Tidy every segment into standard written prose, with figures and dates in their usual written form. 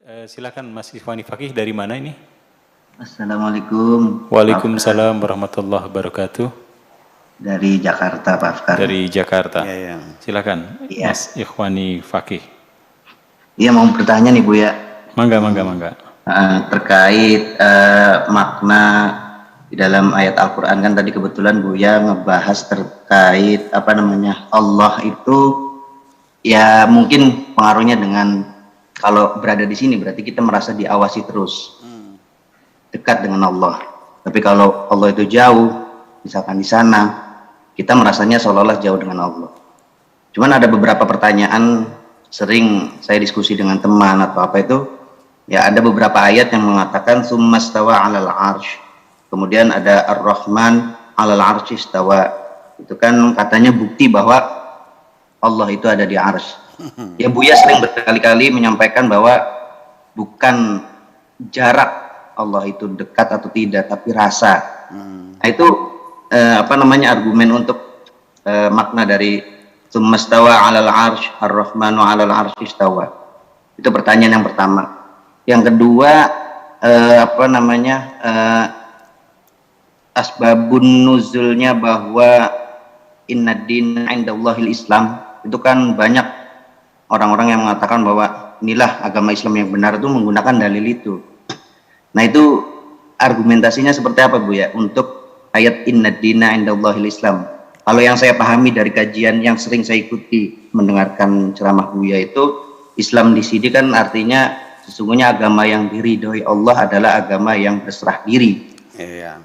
Silakan Mas Ikhwani Fakih, dari mana ini? Assalamualaikum. Waalaikumsalam warahmatullahi wabarakatuh. Dari Jakarta, Pak Afkar. Dari Jakarta. Ya. Silakan Ya. Mas Ikhwani Fakih. Iya, mau bertanya nih Bu ya. Mangga. Terkait makna di dalam ayat Al-Quran, kan tadi kebetulan Bu ya ngebahas terkait Allah itu ya mungkin pengaruhnya dengan kalau berada di sini berarti kita merasa diawasi terus, dekat dengan Allah. Tapi kalau Allah itu jauh, misalkan di sana, kita merasanya seolah-olah jauh dengan Allah. Cuman ada beberapa pertanyaan, sering saya diskusi dengan teman atau apa itu, ya ada beberapa ayat yang mengatakan summastawa 'alal 'arsy. Kemudian ada Ar-Rahman 'alal 'arsy istawa. Itu kan katanya bukti bahwa Allah itu ada di 'arsy. Ya Buya sering berkali-kali menyampaikan bahwa bukan jarak Allah itu dekat atau tidak, tapi rasa. Nah, itu argumen untuk makna dari summastawa 'alal 'arsy ar-rahmanu 'alal 'arsy istawa. Itu pertanyaan yang pertama. Yang kedua, asbabun nuzulnya bahwa innad dina 'indallahil Islam. Itu kan banyak orang-orang yang mengatakan bahwa inilah agama Islam yang benar, itu menggunakan dalil itu. Nah, itu argumentasinya seperti apa Bu ya untuk ayat innad dina 'indallahil Islam? Kalau yang saya pahami dari kajian yang sering saya ikuti mendengarkan ceramah Buya itu, Islam di sini kan artinya sesungguhnya agama yang diridhoi Allah adalah agama yang berserah diri. Iya.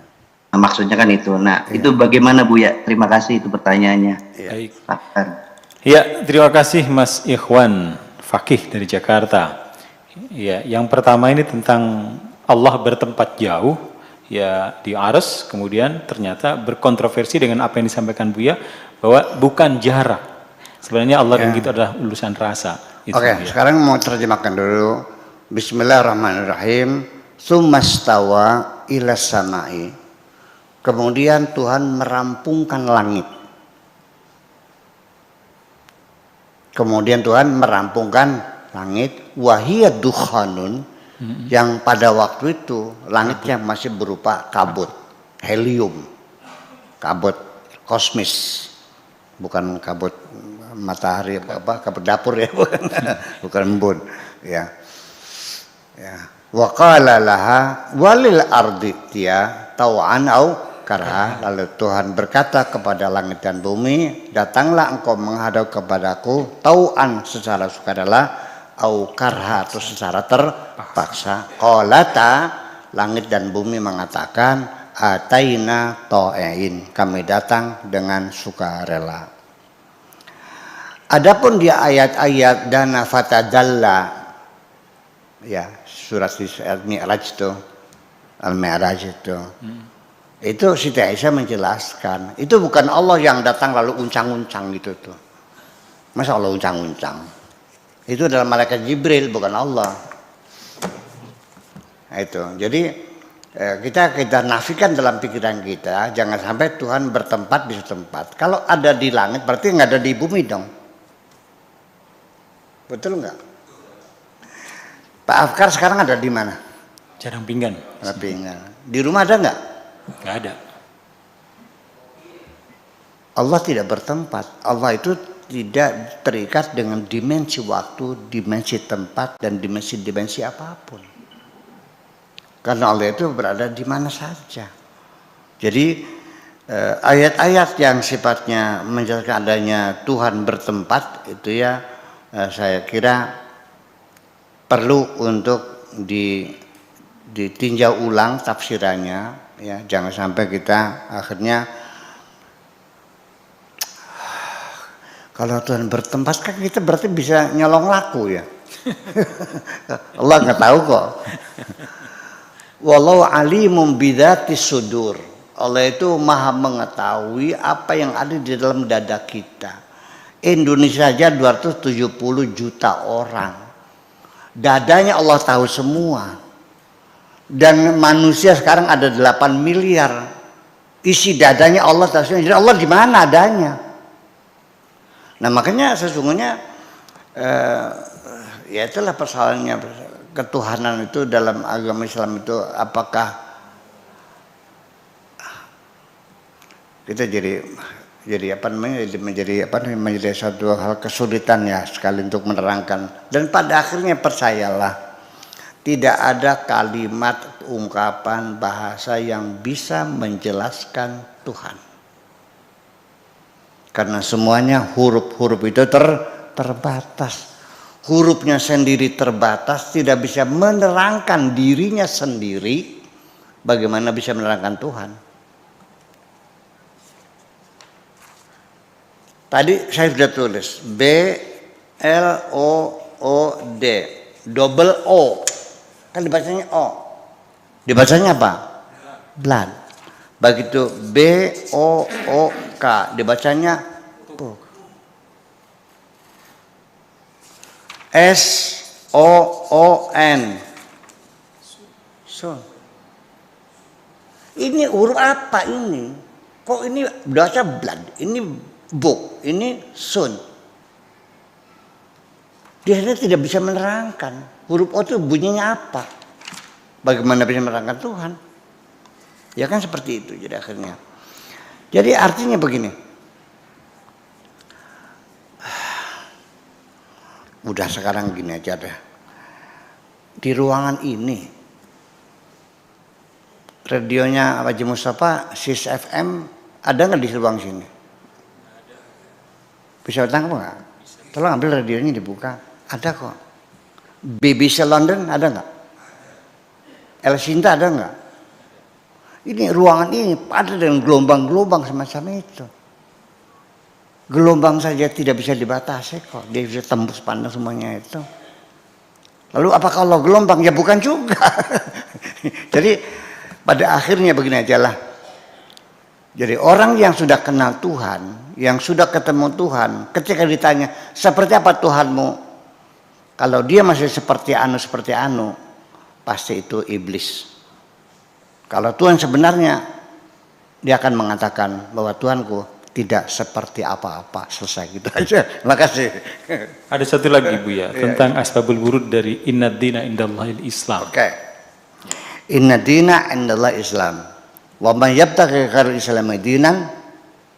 Nah, maksudnya kan itu. Nah, itu bagaimana Buya? Terima kasih, itu pertanyaannya. Baik. Silahkan. Ya, terima kasih Mas Ikhwan Fakih dari Jakarta. Ya, yang pertama ini tentang Allah bertempat jauh, ya di arsy, kemudian ternyata berkontroversi dengan apa yang disampaikan Buya bahwa bukan jarak. Sebenarnya Allah dan kita adalah urusan rasa. Oke, sekarang mau terjemahkan dulu. Bismillahirrahmanirrahim. Tsummastawa ilas samai. Kemudian Tuhan merampungkan langit. Wahiyad dukhanun, yang pada waktu itu langitnya masih berupa kabut, helium, kabut kosmis, bukan kabut matahari kabut dapur ya, bukan embun ya. Wa qala laha walil ardi tiya tau'an au karha. Lalu Tuhan berkata kepada langit dan bumi, datanglah engkau menghadap kepadaku tau'an secara sukarela, au karha atau secara terpaksa. Qalata, langit dan bumi mengatakan, ataina ta'in, kami datang dengan sukarela. Adapun di ayat-ayat dana fatadalla, ya surat Al-Mi'raj itu, Al-Mi'raj itu Siti Aisyah menjelaskan, itu bukan Allah yang datang lalu uncang-uncang gitu tuh. Masa Allah uncang-uncang? Itu adalah malaikat Jibril, bukan Allah. Nah, itu. Jadi kita nafikan dalam pikiran kita, jangan sampai Tuhan bertempat di suatu tempat. Kalau ada di langit berarti nggak ada di bumi dong. Betul nggak? Pak Afkar sekarang ada di mana? Jarang pinggan. Di rumah ada nggak? Nggak ada. Allah tidak bertempat. Allah itu tidak terikat dengan dimensi waktu, dimensi tempat, dan dimensi apapun. Karena Allah itu berada di mana saja. Jadi ayat-ayat yang sifatnya menjelaskan adanya Tuhan bertempat itu ya saya kira perlu untuk ditinjau ulang tafsirannya. Ya, jangan sampai kita akhirnya kalau Tuhan bertempat kan kita berarti bisa nyolong laku ya. Allah nggak tahu kok. Wallahu alimun bidzatis sudur. Allah itu maha mengetahui apa yang ada di dalam dada kita. Indonesia saja 270 juta orang. Dadanya Allah tahu semua. Dan manusia sekarang ada 8 miliar. Isi dadanya Allah tahu. Jadi Allah di mana adanya? Nah, makanya sesungguhnya ya itulah persoalannya. ketuhanan itu dalam agama Islam itu apakah kita jadi apa namanya menjadi satu hal kesulitan ya sekali untuk menerangkan. Dan pada akhirnya percayalah, tidak ada kalimat, ungkapan, bahasa yang bisa menjelaskan Tuhan. Karena semuanya huruf-huruf itu terbatas. Hurufnya sendiri terbatas, tidak bisa menerangkan dirinya sendiri. Bagaimana bisa menerangkan Tuhan? Tadi saya sudah tulis B L O D, double O, kan dibacanya O, dibacanya apa? Blood. Begitu B O O K, dibacanya book. S O O N, son. Ini huruf apa ini? Kok ini baca blood? Ini book, ini sun. Dia tidak bisa menerangkan huruf O itu bunyinya apa. Bagaimana bisa menerangkan Tuhan? Ya kan seperti itu jadi akhirnya. Jadi artinya begini. Udah sekarang gini aja deh. Di ruangan ini radionya Haji Mustafa Sis FM ada nggak di ruang sini? Bisa tangkap nggak? Tolong ambil radionya dibuka. Ada kok. BBC London ada nggak? El Sinta ada nggak? Ini ruangan ini ada dengan gelombang-gelombang semacam itu. Gelombang saja tidak bisa dibatasi kok. Dia bisa tembus pandang semuanya itu. Lalu apakah Allah gelombang? Ya bukan juga. Jadi pada akhirnya begini aja lah. Jadi orang yang sudah kenal Tuhan, yang sudah ketemu Tuhan, ketika ditanya, seperti apa Tuhanmu? Kalau dia masih seperti anu, pasti itu iblis. Kalau Tuhan sebenarnya, dia akan mengatakan bahwa Tuhanku tidak seperti apa-apa. Selesai gitu aja. Terima kasih. Ada satu lagi Buya, tentang asbabul wurud dari Inna dina indallahil Islam. Oke. Inna dina indallah Islam. Wa man yabtaghi ghairal Islami dinan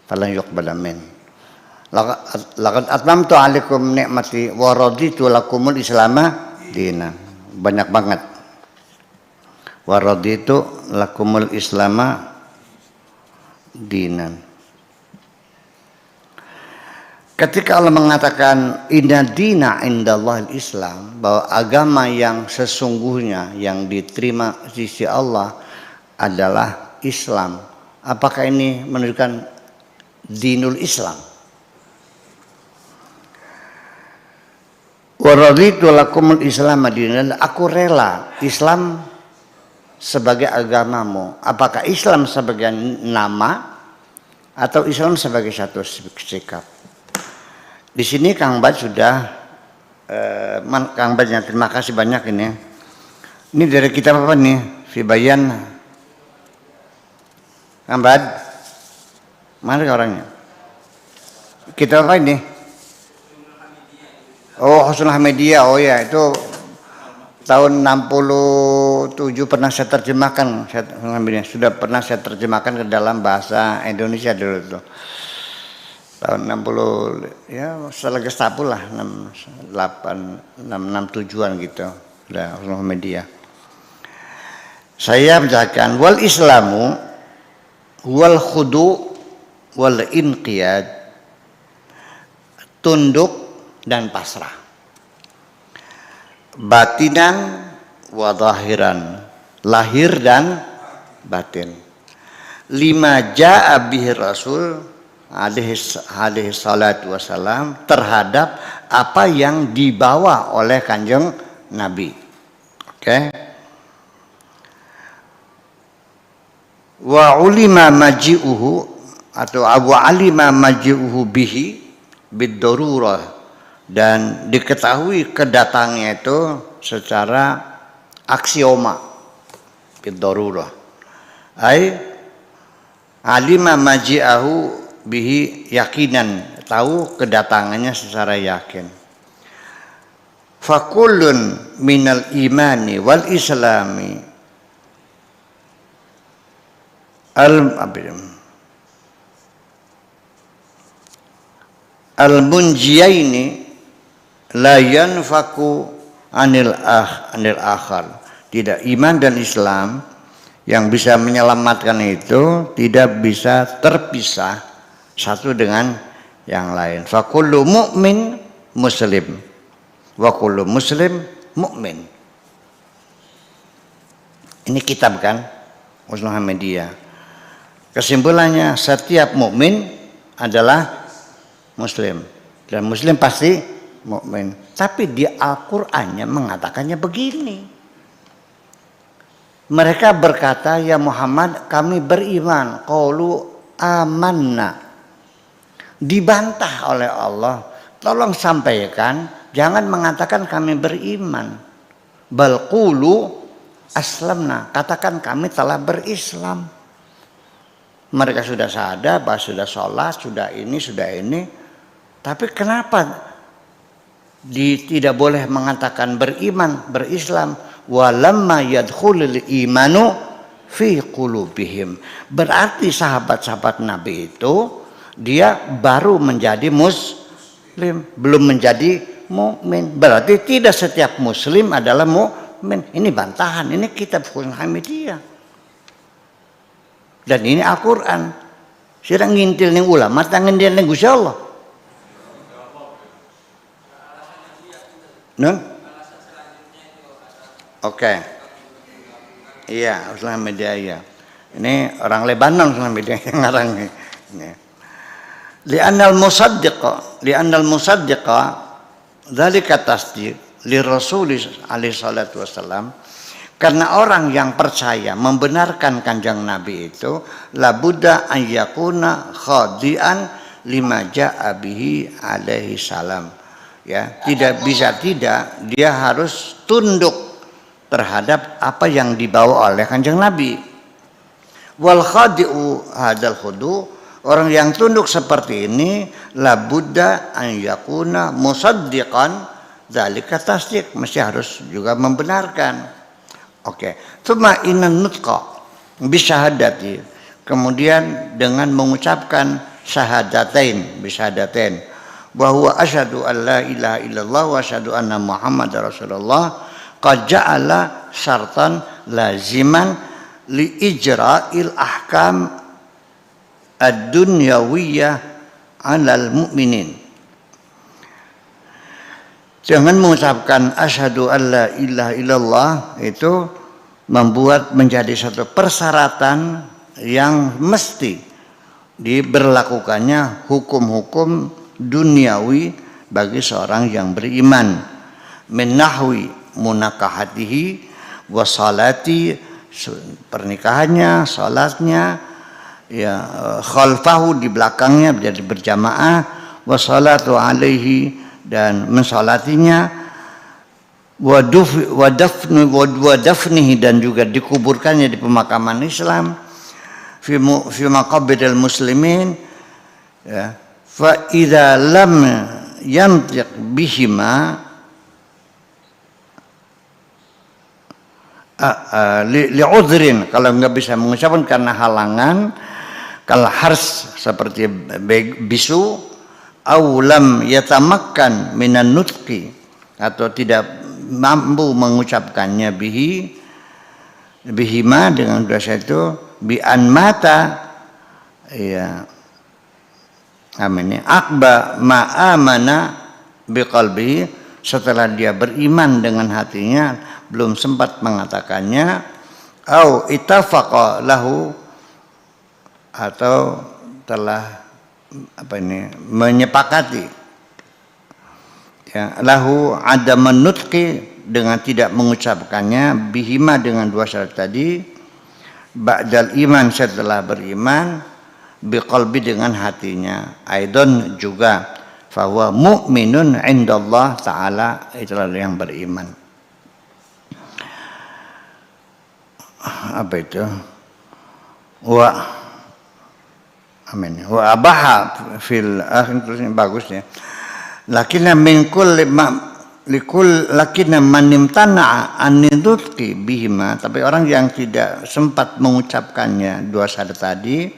falan yuqbal min. Laqad atmamtu 'alaikum ni'mati wa raditu lakumul Islama dinan. Banyak banget. Wa raditu lakumul Islama dinan. Ketika Allah mengatakan inna dina indallahil Islam, bahwa agama yang sesungguhnya yang diterima di sisi Allah adalah Islam. Apakah ini menunjukkan dinul Islam? Wa raditu lakumul Islam dinan. Aku rela Islam sebagai agamamu. Apakah Islam sebagai nama atau Islam sebagai satu sikap? Di sini Kang Bad sudah Kang Badnya terima kasih banyak ini. Ini dari kitab apa nih? Fibayan. Kang Bad, mana orangnya? Kitab apa ini? Oh, Husnul Hamidiyah. Oh ya, itu tahun 67 pernah saya terjemahkan. Sudah pernah saya terjemahkan ke dalam bahasa Indonesia dulu tuh. Tahun 60 ya setelah Gestapo lah 67-an gitu. Udah Husnul Hamidiyah. Saya menjelaskan wal Islamu wal khudu wal inqiyad, tunduk dan pasrah, batinan wa zahiran, lahir dan batin, lima ja'a bihi rasul alaihi salatu wassalam, terhadap apa yang dibawa oleh Kanjeng Nabi. Oke. Wa ulima maji'uhu atau Abu alima maji'uhu bihi bid-darurah, dan diketahui kedatangnya itu secara aksioma bid-darurah. Ai alima maji'ahu bihi yakinan, tahu kedatangannya secara yakin. fakullun minal imani wal islami al-munjiyaini la yanfaku anil akhar. Tidak, iman dan Islam yang bisa menyelamatkan itu tidak bisa terpisah satu dengan yang lain. Fa kullu mu'min muslim wa kullu muslim mu'min. Ini kitab kan Muhammadiyah. Kesimpulannya setiap mukmin adalah muslim dan muslim pasti mukmin. Tapi di Al-Qur'annya mengatakannya begini. Mereka berkata, ya Muhammad, kami beriman. Qalu amanna. Dibantah oleh Allah. Tolong sampaikan, jangan mengatakan kami beriman. Bal qulu aslamna. Katakan kami telah berislam. Mereka sudah sadar, sudah sholat, sudah ini. Tapi kenapa tidak boleh mengatakan beriman, berislam? Walamma yadkhulul imanu fi qulubihim. Berarti sahabat-sahabat Nabi itu dia baru menjadi muslim, belum menjadi mukmin. Berarti tidak setiap muslim adalah mukmin. Ini bantahan, ini kitab Muhammadiyah. Dan ini Al-Qur'an. Sira ngintil ning ulama tangan dia ning Gusti Allah. Nun? Oke. Iya, Muhammadiyah. Ini orang Lebanon Muhammadiyah yang ngarang ini. Li'annal musaddiqa dzalika tasdiq li Rasul alaihi salatu wasallam. Karena orang yang percaya membenarkan kanjeng Nabi itu labudda an yakuna khadi'an lima ja'a bihi alaihi salam. Ya, tidak bisa tidak, dia harus tunduk terhadap apa yang dibawa oleh kanjeng Nabi. Wal khadi'u hadal khudu, orang yang tunduk seperti ini labudda an yakuna musaddiqan dzalika tasdiq, mesti harus juga membenarkan. Oke. Tsumma innan nutqa bisyahadati, kemudian dengan mengucapkan syahadatain bahwa asyhadu an la ilaha illallah wa asyhadu anna muhammadar rasulullah qad ja'ala syartan laziman li ijra'il ahkam ad-dunyawiyah 'alal mu'minin. Jangan mengucapkan asyhadu an la ilaha illallah itu membuat menjadi satu persyaratan yang mesti diberlakukannya hukum-hukum duniawi bagi seorang yang beriman. Min nahwi munakahatihi wa salati, pernikahannya, salatnya, ya khalfahu, di belakangnya menjadi berjamaah, wa salatu alaihi, dan mensalatinya, wa dafnihi, dan juga dikuburkannya di pemakaman Islam, fi maqabiril muslimin, ya. Fa idza lam yantiq bihima li'udhrin, kalau nggak bisa mengucapkan karena halangan, kal hars seperti bisu, au lam yatamakkan minan nutqi, atau tidak mampu mengucapkannya bihima dengan dosa itu, bi an mata, ya amin, akba ma'amana biqalbihi, setelah dia beriman dengan hatinya belum sempat mengatakannya, au ittafaqa lahu, atau telah menyepakati, ya, lahu adaman nutqi, dengan tidak mengucapkannya, bihima dengan dua syarat tadi, ba'dal iman, setelah beriman, biqalbi, dengan hatinya, aidon juga, fahuwa mu'minun indallah ta'ala, itulah yang beriman. Apa itu? Wa amin. Wa abaha fil akhir, terusnya bagus ya. Lakinna min kulli likul lakina manimtana anidutki bihima, tapi orang yang tidak sempat mengucapkannya dua syahadat tadi,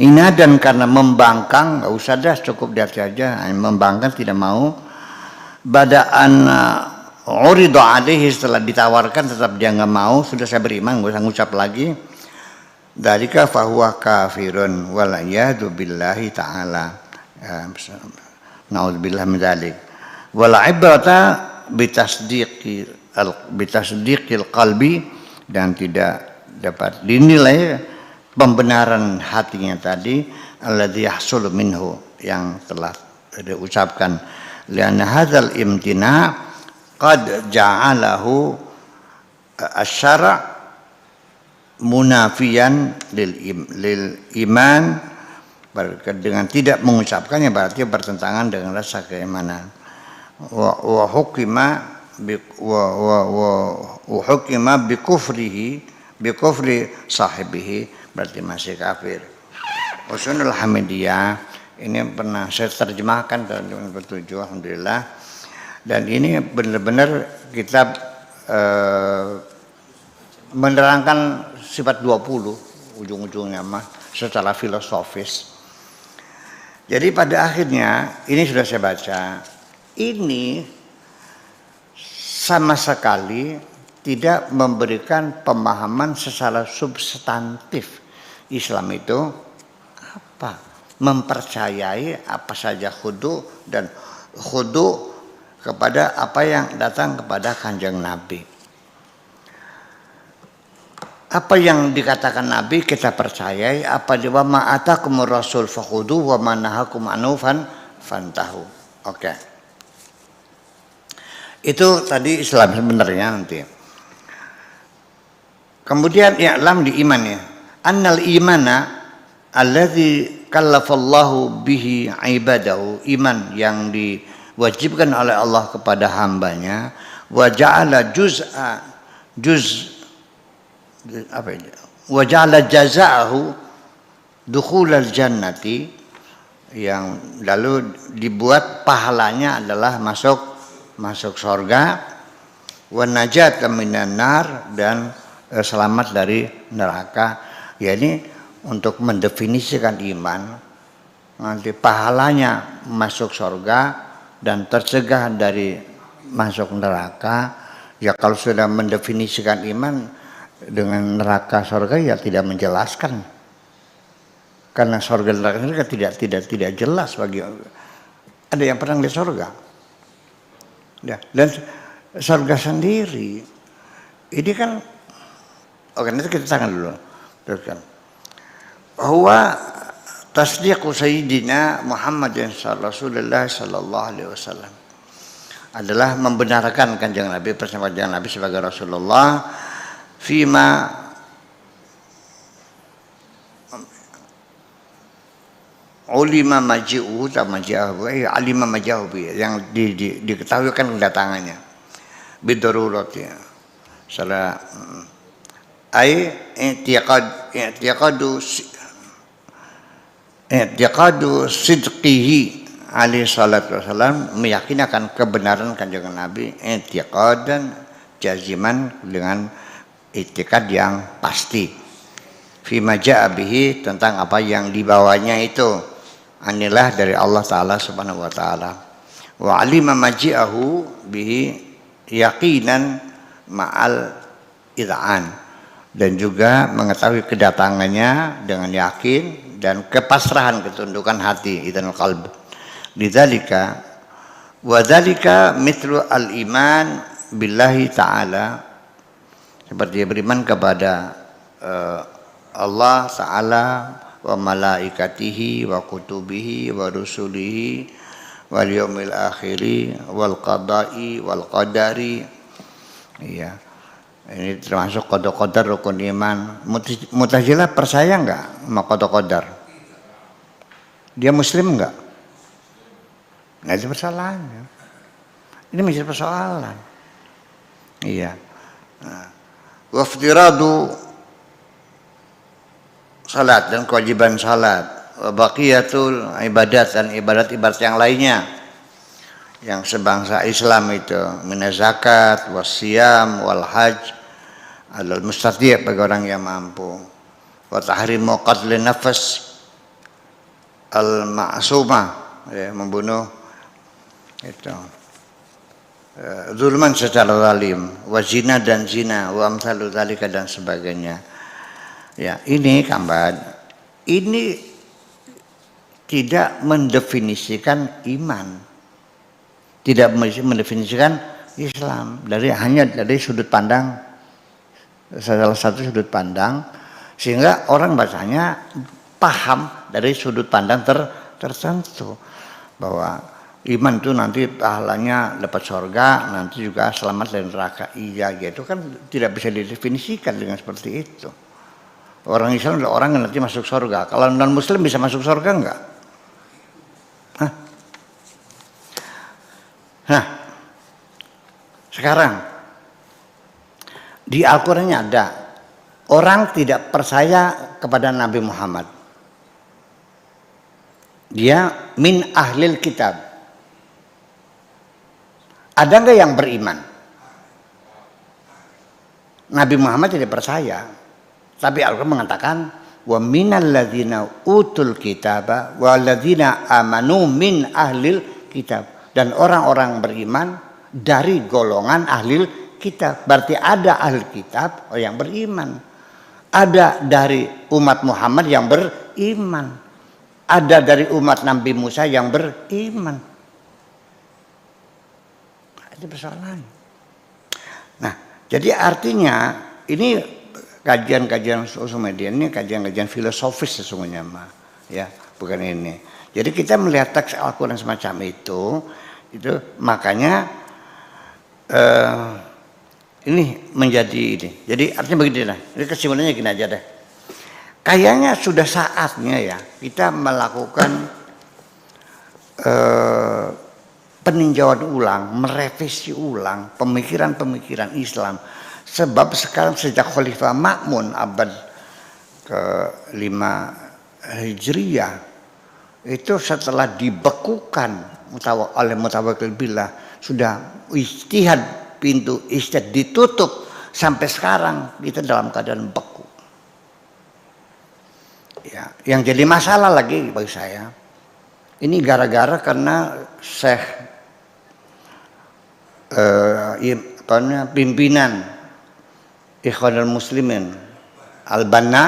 inadan karena membangkang, nggak usah dah, cukup di hati aja, membangkang tidak mau, badaan uridu alaihi, setelah ditawarkan tetap dia nggak mau, sudah saya beriman nggak usah ngucap lagi, dzalika fahuwa kafirun wal iyadu billahi ta'ala, naudzubillah min dzalik. Wal ibrata bitasdiqil qalbi, dan tidak dapat dinilai pembenaran hatinya tadi, alladzi yahsulu minhu, yang telah diucapkan, lianna hadzal imtina qad ja'alahu asy-syara' munafiyan lil iman, dengan tidak mengucapkannya berarti bertentangan dengan rasa keimanan. Wa hukima bi kufri sahibihi, berarti masih kafir. Usulul Hamidiyah ini pernah saya terjemahkan tahun 2007, alhamdulillah, dan ini benar-benar kitab menerangkan sifat 20 ujung-ujungnya mah secara filosofis. Jadi pada akhirnya ini sudah saya baca, ini sama sekali tidak memberikan pemahaman secara substantif. Islam itu apa? Mempercayai apa saja khudu, dan khudu kepada apa yang datang kepada Kanjeng Nabi. Apa yang dikatakan Nabi kita percayai, apa di wa ma atakumur rasul fakhudu wa ma nahakum anhu fantahu. Oke. Itu tadi Islam sebenarnya nanti. Kemudian i'lam di iman ya. Annal imana alladzi kallafallahu bihi ibadahu, iman yang diwajibkan oleh Allah kepada hambanya, wa ja'ala wa ja'ala jazaahu dukhulal jannati, yang lalu dibuat pahalanya adalah masuk surga, wa najat minan nar, dan selamat dari neraka. Ya, ini untuk mendefinisikan iman, nanti pahalanya masuk surga dan tercegah dari masuk neraka. Ya kalau sudah mendefinisikan iman dengan neraka surga ya tidak menjelaskan, karena surga dan neraka tidak jelas bagi ada yang pernah lihat surga. Ya, dan surga sendiri ini kan, oke, nanti kita tangan dulu teruskan. Bahwa tasdiqu sayyidina Muhammadin Rasulullah sallallahu alaihi wasallam adalah membenarkan Kanjeng Nabi, bersama Kanjeng Nabi sebagai Rasulullah, fima ulima maji'u alima maji'u, yang diketahui kan kedatangannya bidarurat, ya salah ai i'tiqadu sidqihi alaihi salatu wasalam, meyakini akan kebenaran Kanjeng Nabi, i'tiqadan jaziman, dengan i'tiqad yang pasti, fima ja'a bihi, tentang apa yang dibawanya itu, anilah dari Allah Ta'ala subhanahu wa ta'ala, wa alima maji'ahu bihi yaqinan ma'al id'an, dan juga mengetahui kedatangannya dengan yakin dan kepasrahan, ketundukan hati, idzanul qalb. Lidzalika wa dzalika mithlu al-iman billahi ta'ala, seperti beriman kepada Allah Ta'ala, wa malaikatihi wa kutubihi wa rusulihi wal yaumil akhiri wal qada'i wal qadari. Iya, ini termasuk qada-qadar, rukun iman. Mu'tazilah percaya enggak sama qada-qadar? Dia muslim enggak? Nah, itu persoalannya. Ini menjadi persoalan. Iya. Wa iftiradu salat, dan kewajiban salat, wa baqiyatul ibadat, dan ibadat-ibadat yang lainnya yang sebangsa Islam itu minaz zakat, wasiyam, wal hajj alal mustati' bagi orang yang mampu. Wa tahrimu qatl nafas al ma'sumah, ya, membunuh itu zulman secara zalim, wa zina dan zina, wa amsalu dzalika dan sebagainya. Ya, ini Kamban, ini tidak mendefinisikan iman, tidak mendefinisikan Islam, hanya dari sudut pandang, salah satu sudut pandang, sehingga orang bacanya paham dari sudut pandang tertentu bahwa iman itu nanti pahalanya dapat surga, nanti juga selamat dari neraka. Iya, gitu kan tidak bisa didefinisikan dengan seperti itu. Orang Islam adalah orang yang nanti masuk surga. Kalau non Muslim bisa masuk surga enggak? Hah? Nah, sekarang di Al-Qurannya ada orang tidak percaya kepada Nabi Muhammad. Dia min ahlil kitab. Ada enggak yang beriman? Nabi Muhammad tidak percaya. Tapi Al-Quran mengatakan wa minal ladzina utul kitaba wal ladzina amanu min ahlil kitab. Dan orang-orang beriman dari golongan ahlil kitab. Berarti ada ahli kitab yang beriman. Ada dari umat Muhammad yang beriman. Ada dari umat Nabi Musa yang beriman. Itu persoalan. Nah, jadi artinya ini kajian-kajian sosial media ini kajian-kajian filosofis sesungguhnya, ya, bukan ini. Jadi kita melihat teks Al-Quran semacam itu makanya ini menjadi ini. Jadi artinya begini lah. Ini kesimpulannya gini aja deh. Kayaknya sudah saatnya ya kita melakukan peninjauan ulang, merevisi ulang pemikiran-pemikiran Islam. Sebab sekarang sejak Khalifah Ma'mun abad ke-5 Hijriyah itu setelah dibekukan oleh Mutawakkil Billah, sudah ijtihad, pintu ijtihad ditutup, sampai sekarang kita dalam keadaan beku. Ya, yang jadi masalah lagi bagi saya, ini gara-gara karena Syekh pimpinan Ikhwanul Muslimin Al-Banna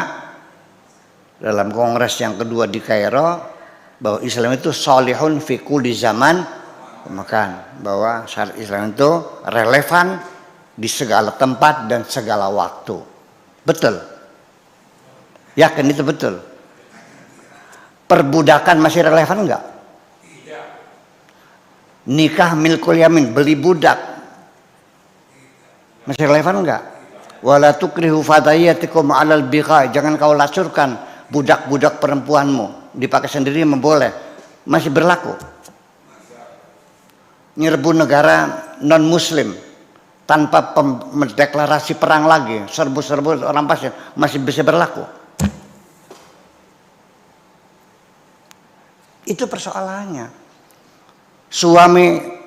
dalam kongres yang kedua di Kairo bahwa Islam itu solihun fi kulli zaman makan, bahwa syariat Islam itu relevan di segala tempat dan segala waktu. Betul? Yakin itu betul? Perbudakan masih relevan enggak? Nikah milkul yamin, beli budak masih relevan enggak? Wala tukrihu fadayatikum 'alal bigha, jangan kau lacurkan budak-budak perempuanmu, dipakai sendiri memboleh, masih berlaku. Nyerbu negara non muslim tanpa deklarasi perang lagi, serbu-serbu orang pasien, masih bisa berlaku. Itu persoalannya. Suami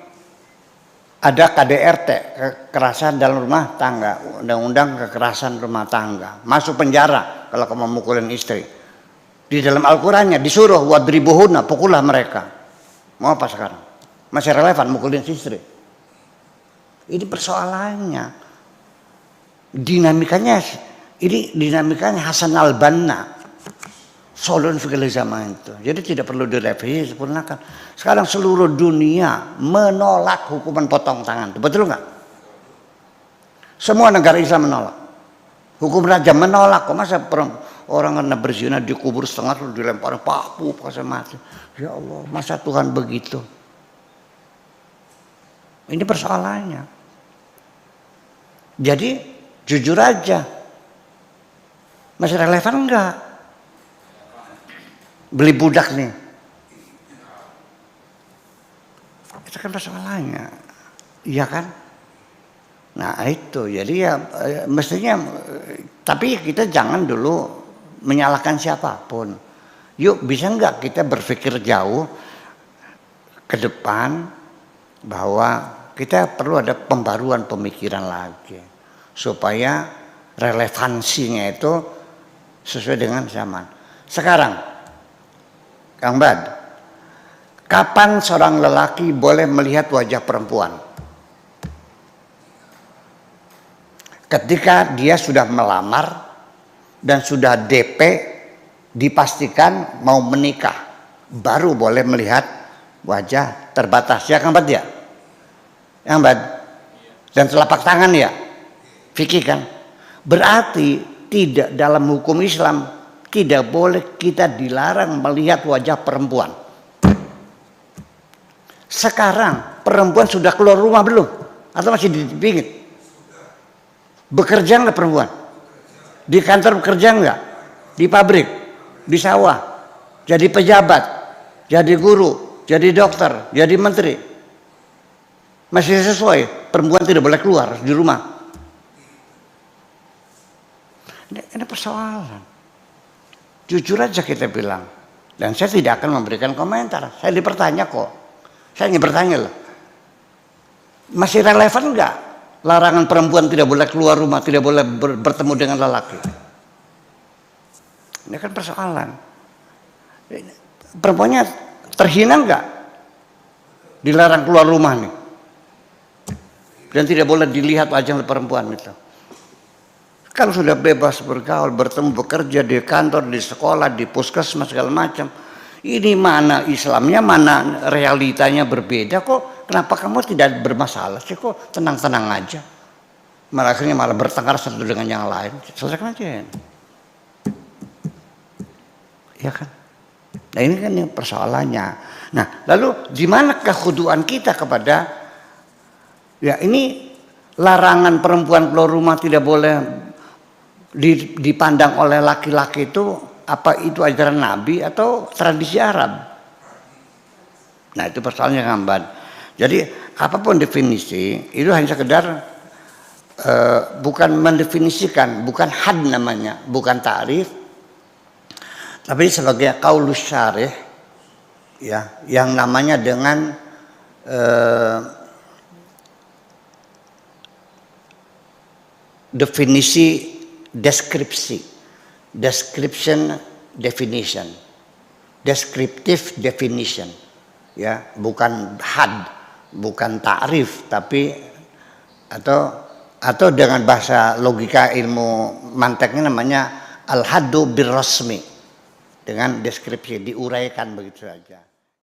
ada KDRT, kekerasan dalam rumah tangga, undang-undang kekerasan rumah tangga, masuk penjara kalau kamu memukulin istri. Di dalam Al-Qurannya disuruh wadribuhunna, pukullah mereka. Mau apa sekarang? Masih relevan mukulin istri? Ini persoalannya. Dinamikanya Hasan Al-Banna. Solun fikih zaman itu. Jadi tidak perlu direvisi, sempurnakan. Sekarang seluruh dunia menolak hukuman potong tangan. Betul nggak? Semua negara Islam menolak. Hukum rajam menolak. Kok masa orang kena berzina dikubur setengah lalu dilempar paku pasal mati. Ya Allah, masa Tuhan begitu? Ini persoalannya. Jadi jujur aja, masih relevan enggak? Beli budak nih, itu kan persoalannya, iya kan? Nah itu, jadi ya mestinya, tapi kita jangan dulu menyalahkan siapapun. Yuk bisa nggak kita berpikir jauh ke depan, bahwa kita perlu ada pembaruan pemikiran lagi supaya relevansinya itu sesuai dengan zaman. Sekarang, Kang Bad, kapan seorang lelaki boleh melihat wajah perempuan? Ketika dia sudah melamar dan sudah DP, dipastikan mau menikah, baru boleh melihat wajah terbatas. Ya Kang Bad ya? Kang Bad? Dan telapak tangan ya? Fikih kan? Berarti tidak dalam hukum Islam tidak boleh kita dilarang melihat wajah perempuan. Sekarang perempuan sudah keluar rumah belum? Atau masih di pinggir? Bekerja nggak perempuan? Di kantor bekerja nggak? Di pabrik? Di sawah? Jadi pejabat? Jadi guru? Jadi dokter? Jadi menteri? Masih sesuai? Perempuan tidak boleh keluar di rumah. Ini persoalan. Jujur aja kita bilang. Dan saya tidak akan memberikan komentar. Saya dipertanya kok. Saya ingin bertanya loh. Masih relevan nggak larangan perempuan tidak boleh keluar rumah, tidak boleh bertemu dengan lelaki? Ini kan persoalan. Perempuannya terhina nggak dilarang keluar rumah nih? Dan tidak boleh dilihat wajah perempuan itu. Kan sudah bebas bergaul, bertemu, bekerja di kantor, di sekolah, di puskesmas segala macam. Ini mana Islamnya, mana realitanya berbeda kok? Kenapa kamu tidak bermasalah sih kok? Tenang-tenang aja. Malah akhirnya malah bertengkar satu dengan yang lain. Selesaikan aja. Ya kan? Nah ini kan yang persoalannya. Nah lalu di mana kekhuduan kita kepada ya ini larangan perempuan keluar rumah tidak boleh dipandang oleh laki-laki itu, apa itu ajaran Nabi atau tradisi Arab? Nah itu persoalannya Kang Bad. Jadi apapun definisi itu hanya sekedar bukan mendefinisikan, bukan had namanya, bukan ta'rif, tapi sebagai qaulus syarih ya, yang namanya dengan definisi deskripsi, description definition, descriptive definition, ya bukan had, bukan ta'rif, tapi atau dengan bahasa logika ilmu manteknya namanya al-haddu birrasmi, dengan deskripsi diuraikan begitu saja.